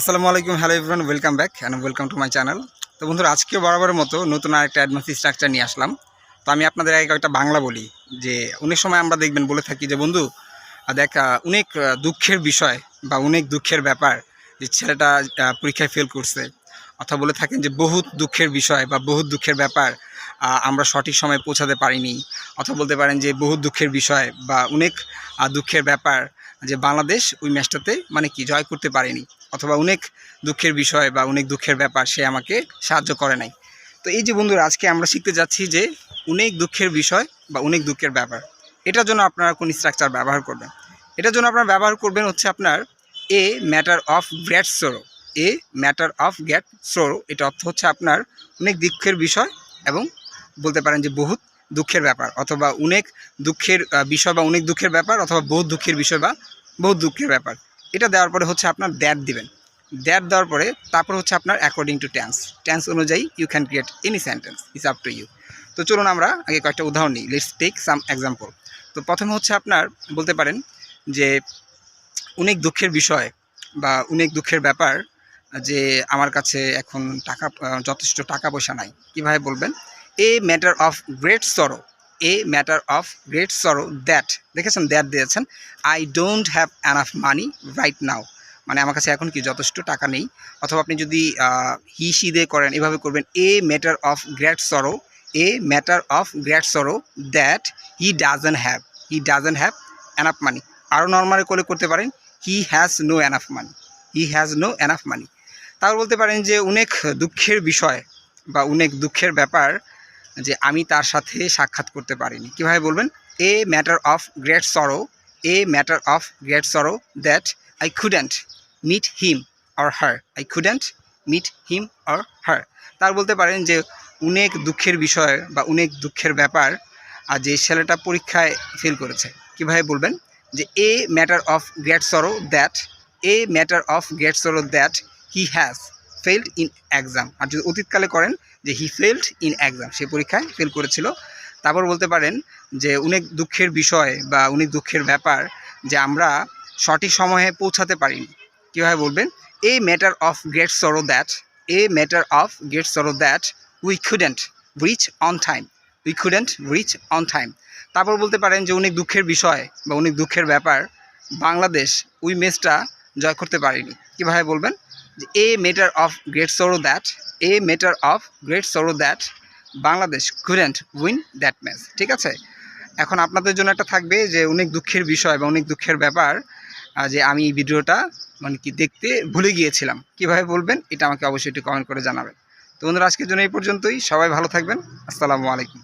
আসসালামু আলাইকুম, hello everyone, welcome back and welcome to my channel. তো বন্ধুরা, আজকেও বরাবরের মতো নতুন আরেকটা অ্যাডভান্স স্ট্রাকচার নিয়ে আসলাম। তো আমি আপনাদের আগে একটা বাংলা বলি যে অনেক সময় আমরা দেখবেন বলে থাকি যে বন্ধু দেখ, অনেক দুঃখের বিষয় বা অনেক দুঃখের ব্যাপার যে ছেলেটা পরীক্ষায় ফেল করছে, অথবা বলে থাকেন যে বহুত দুঃখের বিষয় বা বহুত দুঃখের ব্যাপার আমরা সঠিক সময়ে পৌঁছাতে পারিনি, অথবা বলতে পারেন যে বহুত দুঃখের বিষয় বা অনেক দুঃখের ব্যাপার যে বাংলাদেশ ওই ম্যাচটাতে মানে কি জয় করতে পারেনি, অথবা অনেক দুঃখের বিষয় বা অনেক দুঃখের ব্যাপার সে আমাকে সাহায্য করে নাই। তো এই যে বন্ধুরা, আজকে আমরা শিখতে যাচ্ছি যে অনেক দুঃখের বিষয় বা অনেক দুঃখের ব্যাপার, এটার জন্য আপনারা কোন স্ট্রাকচার ব্যবহার করবেন। এটার জন্য আপনারা ব্যবহার করবেন হচ্ছে আপনার এ matter of great sorrow. A matter of great সরো, এটা অর্থ হচ্ছে আপনার অনেক দুঃখের বিষয় এবং বলতে পারেন যে বহুত দুঃখের ব্যাপার, অথবা অনেক দুঃখের বিষয় বা অনেক দুঃখের ব্যাপার, অথবা বহুত দুঃখের বিষয় বা বহুত দুঃখের ব্যাপার। এটা দেওয়ার পরে হচ্ছে আপনার দ্যাট দিবেন। দ্যাট দেওয়ার পরে তারপর হচ্ছে আপনার অ্যাকর্ডিং টু টেন্স অনুযায়ী you can create any sentence, it's up to you. তো চলুন আমরা আগে কয়েকটা উদাহরণ নিই। Let's take some example. তো প্রথমে হচ্ছে আপনার বলতে পারেন যে অনেক দুঃখের বিষয় বা অনেক দুঃখের ব্যাপার যে আমার কাছে এখন যথেষ্ট টাকা পয়সা নাই। কীভাবে বলবেন? এ matter of great sorrow. A matter of great sorrow that, দেখেছেন দ্যাট দিয়েছেন। I don't have enough money right now, মানে আমার কাছে এখন কি যথেষ্ট টাকা নেই। অথবা আপনি যদি হি সি দিয়ে করেন, এভাবে করবেন এ matter of great sorrow. A matter of great sorrow that he doesn't have enough money. আরও নর্মালি করতে পারেন he has no enough money. He has no enough money. তারপর বলতে পারেন যে অনেক দুঃখের বিষয় বা অনেক দুঃখের ব্যাপার যে আমি তার সাথে সাক্ষাৎ করতে পারিনি। কীভাবে বলবেন? এ matter of great sorrow. A matter of great sorrow that I couldn't meet him or her. I couldn't meet him or her. তার বলতে পারেন যে অনেক দুঃখের বিষয় বা অনেক দুঃখের ব্যাপার আর যে ছেলেটা পরীক্ষায় ফেল করেছে। কীভাবে বলবেন? যে a matter of great sorrow that a matter of great sorrow that he has failed in exam. আর যদি অতীতকালে করেন যে হি ফেইলড ইন এক্সাম, সে পরীক্ষায় ফেল করেছিল। তারপর বলতে পারেন যে অনেক দুঃখের বিষয় বা অনেক দুঃখের ব্যাপার যে আমরা সঠিক সময়ে পৌঁছাতে পারিনি। কীভাবে বলবেন? এ matter of great sorrow that a matter of great sorrow that we couldn't rich on time. We couldn't rich on time. তারপর বলতে পারেন যে অনেক দুঃখের বিষয় বা অনেক দুঃখের ব্যাপার বাংলাদেশ ওই ম্যাচটা জয় করতে পারেনি। কীভাবে বলবেন? যে a matter of great sorrow that a matter of great sorrow that Bangladesh couldn't win that match. ঠিক আছে? এখন আপনাদের জন্য একটা থাকবে যে অনেক দুঃখের বিষয় বা অনেক দুঃখের ব্যাপার যে আমি এই ভিডিওটা মানে কি দেখতে ভুলে গিয়েছিলাম। কীভাবে বলবেন এটা আমাকে অবশ্যই একটু কমেন্ট করে জানাবেন। তো বন্ধুরা, আজকের জন্য এই পর্যন্তই। সবাই ভালো থাকবেন। আসসালামু আলাইকুম।